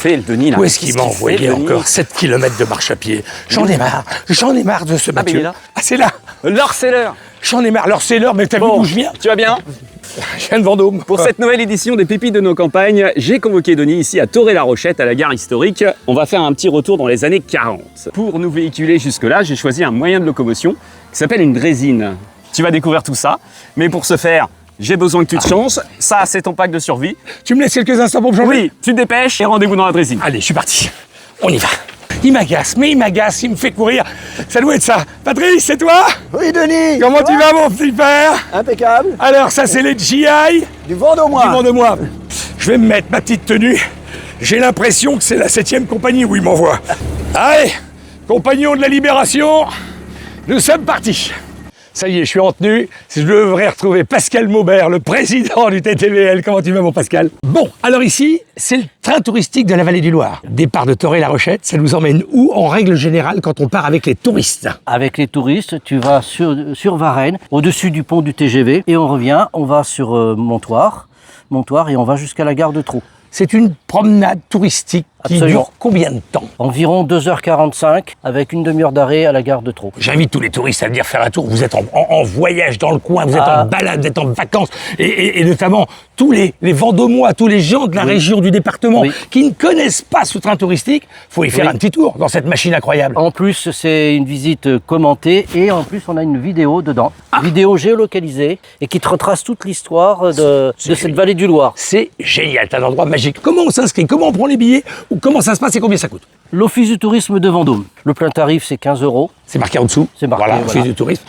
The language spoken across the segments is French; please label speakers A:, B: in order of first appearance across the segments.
A: fait le Denis là?
B: Où est-ce qu'il m'a envoyé encore 7 km de marche à pied? J'en ai marre de ce Mathieu. Ah, c'est là.
A: L'heure, c'est l'heure.
B: J'en ai marre, alors c'est l'heure, mais t'as vu d'où je viens?
A: Tu vas bien?
B: Je viens de Vendôme.
A: Pour cette nouvelle édition des Pépites de nos campagnes, j'ai convoqué Denis ici à Thoré-la-Rochette, à la gare historique. On va faire un petit retour dans les années 40. Pour nous véhiculer jusque-là, j'ai choisi un moyen de locomotion qui s'appelle une draisine. Tu vas découvrir tout ça, mais pour ce faire, j'ai besoin que tu te changes. Ça, c'est ton pack de survie.
B: Tu me laisses quelques instants pour me changer?
A: Oui, tu te dépêches et rendez-vous dans la draisine.
B: Allez, je suis parti. On y va. Il m'agace, il me fait courir. Ça doit être ça. Patrice, c'est toi?
C: Oui, Denis.
B: Comment tu vas, mon petit père?
C: Impeccable.
B: Alors, ça, c'est les GI
C: Du Vendômois.
B: du Vendômois. Je vais me mettre ma petite tenue. J'ai l'impression que c'est la 7e compagnie où il m'envoie. Allez, compagnons de la Libération, nous sommes partis. Ça y est, je suis en tenue. Je devrais retrouver Pascal Maubert, le président du TTVL. Comment tu vas, mon Pascal? Bon, alors ici, c'est le train touristique de la vallée du Loir. Départ de Thoré-la-Rochette, ça nous emmène où, en règle générale, quand on part avec les touristes?
D: Avec les touristes, tu vas sur Varennes, au-dessus du pont du TGV, et on revient, on va sur Montoire, et on va jusqu'à la gare de Trou.
B: C'est une promenade touristique qui
D: Absolument.
B: dure combien de temps?
D: Environ 2h45, avec une demi-heure d'arrêt à la gare de Trou.
B: J'invite tous les touristes à venir faire un tour. Vous êtes en voyage dans le coin, vous êtes en balade, vous êtes en vacances. Et notamment, tous les Vendômois, tous les gens de la région, du département, qui ne connaissent pas ce train touristique, faut y faire un petit tour dans cette machine incroyable.
D: En plus, c'est une visite commentée, et en plus, on a une vidéo dedans. Vidéo géolocalisée, et qui te retrace toute l'histoire de cette vallée du Loir.
B: C'est génial, c'est un endroit magique. Comment on s'inscrit? Comment on prend les billets? Ou comment ça se passe et combien ça coûte?
D: L'Office du tourisme de Vendôme. Le plein tarif, c'est 15 €.
B: C'est marqué en dessous.
D: C'est marqué,
B: voilà,
D: voilà.
B: Office du tourisme.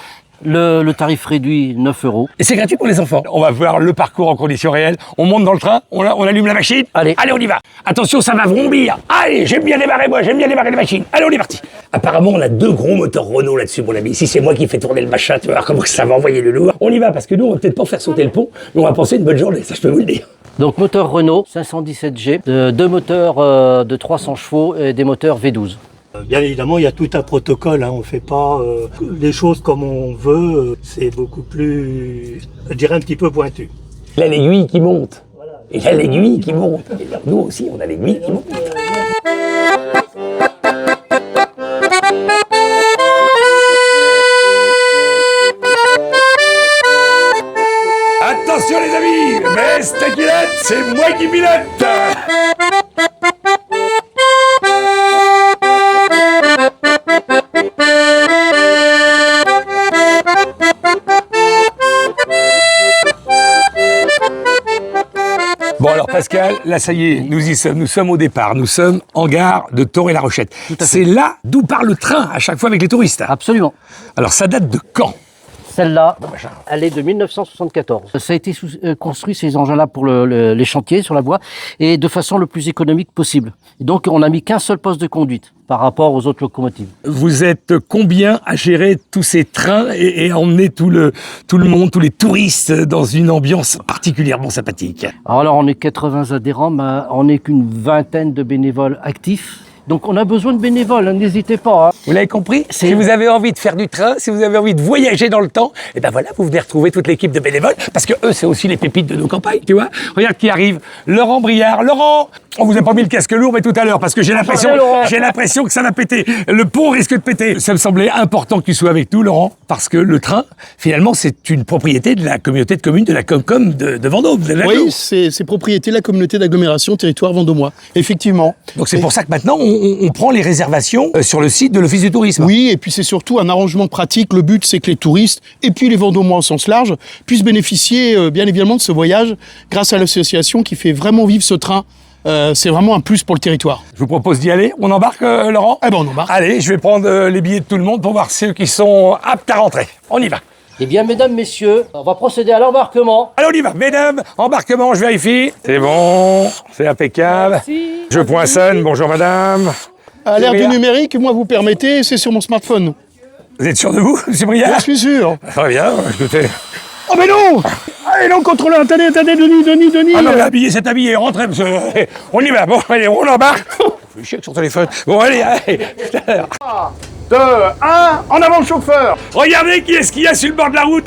D: Le tarif réduit, 9 €.
B: Et c'est gratuit pour les enfants. On va voir le parcours en conditions réelles. On monte dans le train, on allume la machine.
D: Allez,
B: on y va. Attention, ça va vrombir. Allez, j'aime bien démarrer moi, j'aime bien démarrer la machine. Allez, on est parti. Apparemment, on a 2 gros moteurs Renault là-dessus, mon ami. Ici, c'est moi qui fais tourner le machin. Tu vas voir comment ça va envoyer le lourd. On y va, parce que nous, on va peut-être pas faire sauter le pont, mais on va passer une bonne journée, ça je peux vous le dire.
D: donc moteur Renault 517G, 2 moteurs de 300 chevaux et des moteurs V12.
E: Bien évidemment, il y a tout un protocole, hein. On ne fait pas les choses comme on veut, c'est beaucoup plus, je dirais, un petit peu pointu.
B: Là, l'aiguille qui monte. Et là, l'aiguille qui monte. Et là, nous aussi, on a l'aiguille qui monte. Attention les amis, baisse ta culotte, c'est moi qui pilote. Bon alors Pascal, là ça y est, nous y sommes, nous sommes au départ, nous sommes en gare de Thoré-la-Rochette. C'est là d'où part le train à chaque fois avec les touristes.
D: Absolument.
B: Alors ça date de quand?
D: Celle-là, elle est de 1974. Ça a été construit, ces engins-là, pour les chantiers sur la voie, et de façon le plus économique possible. Et donc, on n'a mis qu'un seul poste de conduite par rapport aux autres locomotives.
B: Vous êtes combien à gérer tous ces trains et emmener tout le monde, tous les touristes dans une ambiance particulièrement sympathique?
D: Alors là, on est 80 adhérents, mais on n'est qu'une vingtaine de bénévoles actifs. Donc on a besoin de bénévoles, hein, n'hésitez pas. Hein.
B: Vous l'avez compris? Si vous avez envie de faire du train, si vous avez envie de voyager dans le temps, et ben voilà, vous venez retrouver toute l'équipe de bénévoles, parce que eux, c'est aussi les pépites de nos campagnes, tu vois. Regarde qui arrive, Laurent Briard. Laurent, on vous a pas mis le casque lourd, mais tout à l'heure, parce que j'ai l'impression que ça va péter. Le pont risque de péter. Ça me semblait important que tu sois avec nous, Laurent, parce que le train, finalement, c'est une propriété de la communauté de communes de la Comcom de Vendôme.
F: Oui, c'est propriété de la communauté d'agglomération territoire vendômois, effectivement.
B: Donc c'est pour ça que maintenant, on prend les réservations sur le site de l'Office du tourisme.
F: Oui, et puis c'est surtout un arrangement pratique. Le but, c'est que les touristes, et puis les Vendômois au sens large, puissent bénéficier bien évidemment de ce voyage grâce à l'association qui fait vraiment vivre ce train. C'est vraiment un plus pour le territoire.
B: Je vous propose d'y aller. On embarque, Laurent?
F: Eh ben, on embarque.
B: Allez, je vais prendre les billets de tout le monde pour voir ceux qui sont aptes à rentrer. On y va.
D: Eh bien, mesdames, messieurs, on va procéder à l'embarquement.
B: Allez, on y va. Mesdames, embarquement, je vérifie. C'est bon, c'est impeccable.
D: Merci.
B: Je poinçonne. Bonjour, madame.
F: À l'ère du numérique, moi, vous permettez, c'est sur mon smartphone.
B: Vous êtes sûr de vous, M. Briard?
F: Je suis sûr.
B: Très bien, écoutez.
F: Oh, mais non! Allez, non, contrôleur, attendez, Denis.
B: Ah non, mais habillé, c'est habillé. Rentrez, monsieur. On y va. Bon, allez, on embarque. Je suis chier avec son téléphone. Bon, allez, tout à l'heure.
F: 2, 1, en avant le chauffeur.
B: Regardez qui est-ce qu'il y a sur le bord de la route.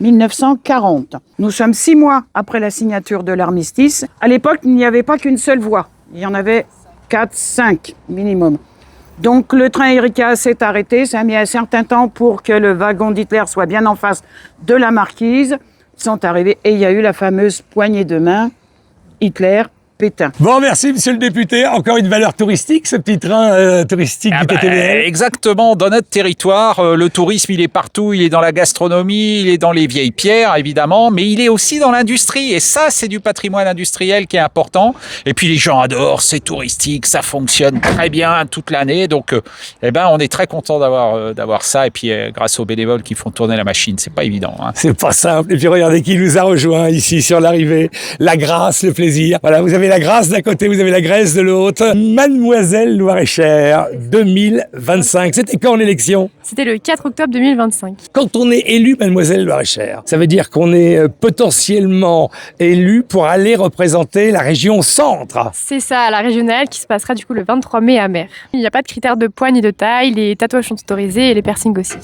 G: 1940. Nous sommes 6 mois après la signature de l'armistice. À l'époque, il n'y avait pas qu'une seule voie. Il y en avait 4, 5 minimum. Donc le train Erika s'est arrêté. Ça a mis un certain temps pour que le wagon d'Hitler soit bien en face de la marquise. Ils sont arrivés et il y a eu la fameuse poignée de main Hitler. Pétain.
B: Bon, merci, monsieur le député. Encore une valeur touristique, ce petit train touristique du TTVL.
H: Exactement, dans notre territoire, le tourisme, il est partout. Il est dans la gastronomie, il est dans les vieilles pierres, évidemment, mais il est aussi dans l'industrie. Et ça, c'est du patrimoine industriel qui est important. Et puis, les gens adorent, c'est touristique, ça fonctionne très bien toute l'année. Donc, on est très content d'avoir ça. Et puis, grâce aux bénévoles qui font tourner la machine, c'est pas évident. Hein.
B: C'est pas simple. Et puis, regardez qui nous a rejoint ici sur l'arrivée. La grâce, le plaisir. Voilà, vous avez la grâce d'un côté, vous avez la Grèce de l'autre. Mademoiselle Loir-et-Cher 2025. C'était quand l'élection?
I: C'était le 4 octobre 2025.
B: Quand on est élu Mademoiselle Loir-et-Cher, ça veut dire qu'on est potentiellement élu pour aller représenter la région centre.
I: C'est ça, la régionale qui se passera du coup le 23 mai à Mer. Il n'y a pas de critères de poids ni de taille, les tatouages sont autorisés et les piercings aussi.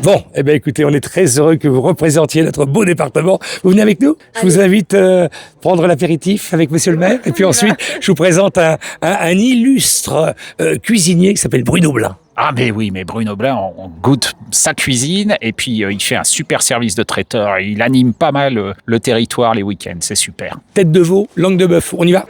B: Bon, écoutez, on est très heureux que vous représentiez notre beau département. Vous venez avec nous? Je vous invite à prendre l'apéritif avec monsieur le maire. Et puis ensuite, je vous présente un illustre cuisinier qui s'appelle Bruno Blin.
H: Ah mais oui, mais Bruno Blin, on goûte sa cuisine et puis il fait un super service de traiteur. Il anime pas mal le territoire les week-ends, c'est super.
B: Tête de veau, langue de bœuf, on y va?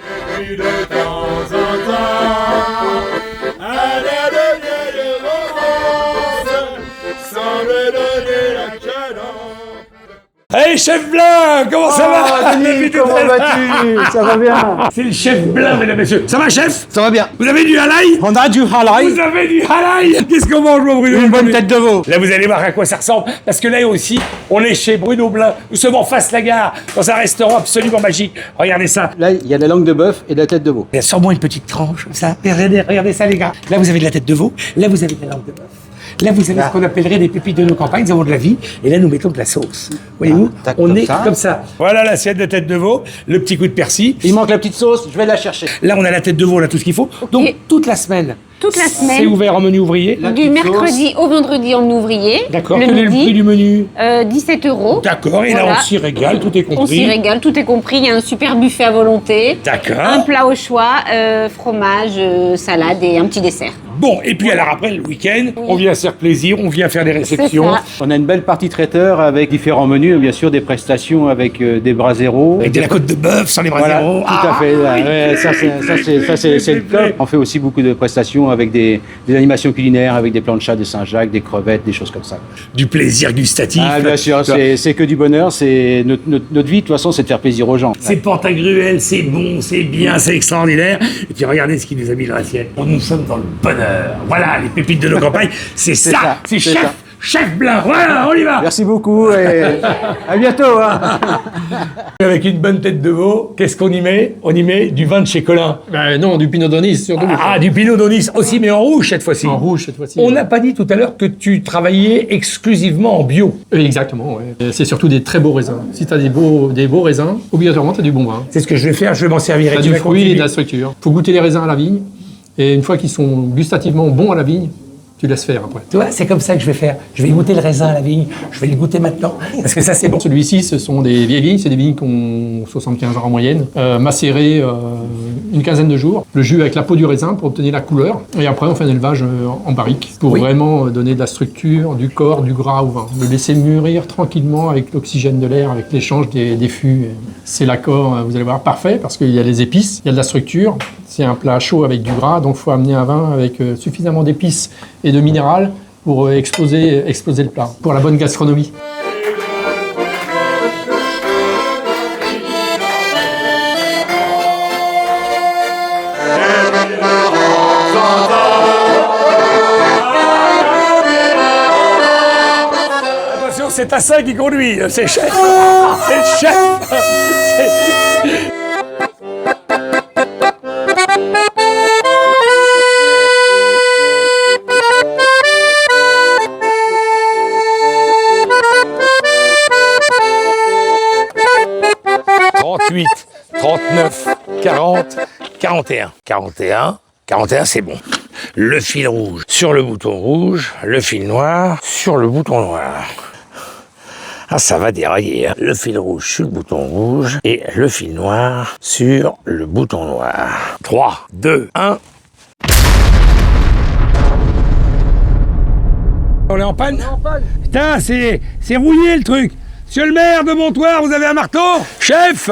B: Hey, chef Blin, comment ça va?
C: Denis, comment vas-tu? Ça va bien?
B: C'est le chef Blin, mesdames et messieurs. Ça va, chef?
C: Ça va bien.
B: Vous avez du halal?
C: On a du halal.
B: Vous avez du halal? Qu'est-ce qu'on mange, mon Bruno?
C: Une bonne tête de veau.
B: Là, vous allez voir à quoi ça ressemble. Parce que là aussi, on est chez Bruno Blin. Nous sommes en face la gare, dans un restaurant absolument magique. Regardez ça.
C: Là, il y a la langue de bœuf et de la tête de veau.
B: Il y a sûrement une petite tranche, comme ça. Regardez ça, les gars. Là, vous avez de la tête de veau. Là, vous avez de la langue de bœuf. Là, vous avez ce qu'on appellerait des pépites de nos campagnes. Nous avons de la vie. Et là, nous mettons de la sauce. Voyez-vous, on est comme ça. Voilà l'assiette de tête de veau, le petit coup de persil.
C: Il manque la petite sauce, je vais la chercher.
B: Là, on a la tête de veau, on a tout ce qu'il faut.
J: Okay.
B: Donc, toute la semaine.
J: Toute la semaine.
B: C'est ouvert en menu ouvrier.
J: Du mercredi au vendredi en ouvrier.
B: D'accord.
J: Le
B: Quel est le
J: midi,
B: prix du menu?
J: 17 €.
B: D'accord. Et
J: Voilà.
B: là, on s'y régale, tout est compris.
J: On s'y régale, tout est compris. Il y a un super buffet à volonté.
B: D'accord.
J: Un plat au choix, fromage, salade et un petit dessert.
B: Bon, et puis alors après, le week-end, on vient se faire plaisir, on vient faire des réceptions.
J: ça.
C: On a une belle partie traiteur avec différents menus, bien sûr, des prestations avec des braseros.
B: Avec de la côte de bœuf sans les
C: Voilà,
B: braseros.
C: tout à fait. Ouais, ça, c'est le top. On fait aussi beaucoup de prestations avec des animations culinaires, avec des planchas de Saint-Jacques, des crevettes, des choses comme ça.
B: Du plaisir gustatif.
C: Ah, bien sûr, c'est que du bonheur. C'est notre vie, de toute façon, c'est de faire plaisir aux gens.
B: C'est Pantagruel, c'est bon, c'est bien, c'est extraordinaire. Et puis regardez ce qu'il nous a mis dans l'assiette. Nous sommes dans le bonheur. Voilà, les pépites de nos campagnes, c'est ça. C'est
C: c'est
B: chef,
C: ça.
B: chef Blin. Voilà, on y va.
C: Merci beaucoup et à bientôt. Hein.
B: Avec une bonne tête de veau, qu'est-ce qu'on y met? On y met du vin de chez Colin.
K: Non, du Pinot Donis, surtout.
B: Ah, du Pinot Donis aussi, mais en rouge cette fois-ci.
K: En rouge cette fois-ci.
B: On n'a pas dit tout à l'heure que tu travaillais exclusivement en bio.
K: Exactement, ouais. C'est surtout des très beaux raisins. Si tu as des beaux raisins, obligatoirement tu as du bon vin.
B: C'est ce que je vais faire, je vais m'en servir.
K: Tu as
B: tu
K: du
B: vas
K: fruit et
B: continuer.
K: de la structure. Il faut goûter les raisins à la vigne. Et une fois qu'ils sont gustativement bons à la vigne, tu laisses faire après.
B: Tu vois, c'est comme ça que je vais faire. Je vais goûter le raisin à la vigne. Je vais le goûter maintenant. Parce que ça, c'est bon.
K: Celui-ci, ce sont des vieilles vignes. C'est des vignes qui ont 75 ans en moyenne. Macérées une quinzaine de jours. Le jus avec la peau du raisin pour obtenir la couleur. Et après, on fait un élevage en barrique pour vraiment donner de la structure, du corps, du gras au vin. Le laisser mûrir tranquillement avec l'oxygène de l'air, avec l'échange des fûts. C'est l'accord, vous allez voir, parfait parce qu'il y a les épices, il y a de la structure. C'est un plat chaud avec du gras, donc il faut amener un vin avec suffisamment d'épices et de minéral pour exploser le plat, pour la bonne gastronomie.
B: Attention, c'est Tassin qui conduit. C'est le chef. C'est le chef. « 38, 39, 40, 41. 41, c'est bon. Le fil rouge sur le bouton rouge, le fil noir sur le bouton noir. Ah, ça va dérailler, hein. Le fil rouge sur le bouton rouge et le fil noir sur le bouton noir. 3, 2, 1. On est en panne? Putain, c'est rouillé le truc. Monsieur le maire de Montoire, vous avez un marteau? Chef,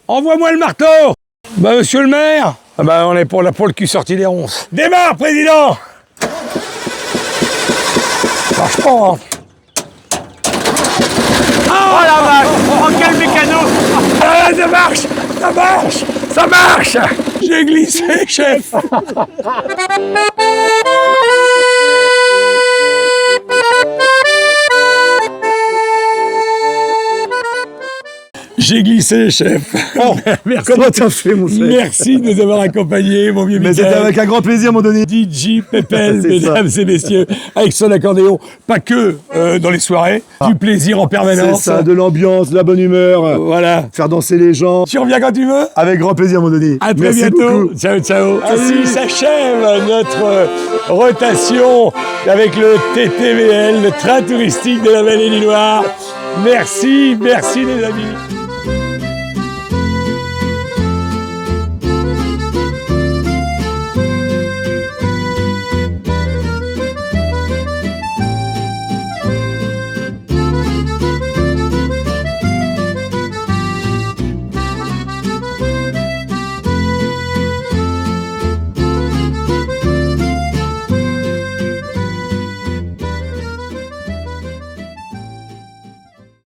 B: envoie-moi le marteau. Bah, monsieur le maire, ah bah, on est pour le cul sorti des ronces. Démarre, président. Marche pas, hein. Oh la vache! Oh, quel mécano! Ah, ça marche! Ça marche! Ça marche! J'ai glissé, chef! J'ai glissé, chef.
L: Oh,
B: merci.
L: Comment t'as fait, mon chef?
B: Merci de nous avoir accompagnés, mon vieux
L: Mais
B: Michael.
L: c'était avec un grand plaisir, mon Denis.
B: DJ Pépel,
L: C'est
B: mesdames et messieurs, avec son accordéon, pas que dans les soirées, du plaisir en permanence.
L: C'est ça, de l'ambiance, de la bonne humeur.
B: Voilà.
L: Faire danser les gens.
B: Tu reviens quand tu veux?
L: Avec grand plaisir, mon Denis.
B: À très
L: Merci
B: bientôt.
L: beaucoup.
B: Ciao, ciao. Ainsi s'achève notre rotation avec le TTVL, le train touristique de la vallée du Loir. Merci, merci les amis.